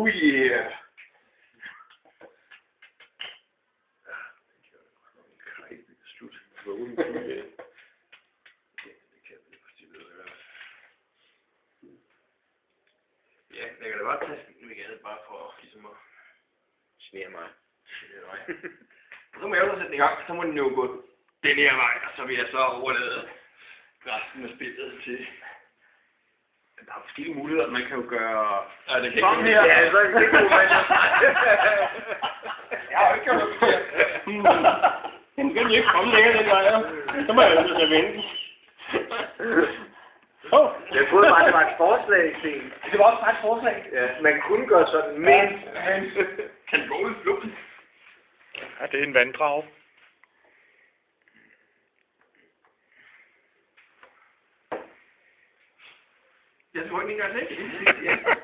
Oh yeah! Slut. Ja, jeg kan da godt tage skiten igen, bare for ligesom at genere mig. Så må jeg jo sætte den i gang, så må den jo gå den her vej, og så vil jeg så overlade resten af spillet til... Der er forskellige muligheder, man kan jo gøre... Ja, det kan ikke her. Ja, så det kan man jo. Jeg har jo ikke gjort noget. Den kan ikke komme længere den vej, ja. Så må jeg jo nødt til at vente. Jeg troede bare, det var et forslag, Sten. Det var også bare et forslag. Ja, man kunne gøre sådan, men... Kan det gå ud i flugten? Ja, det er en vanddrag. Jeg tror ikke engang, det er.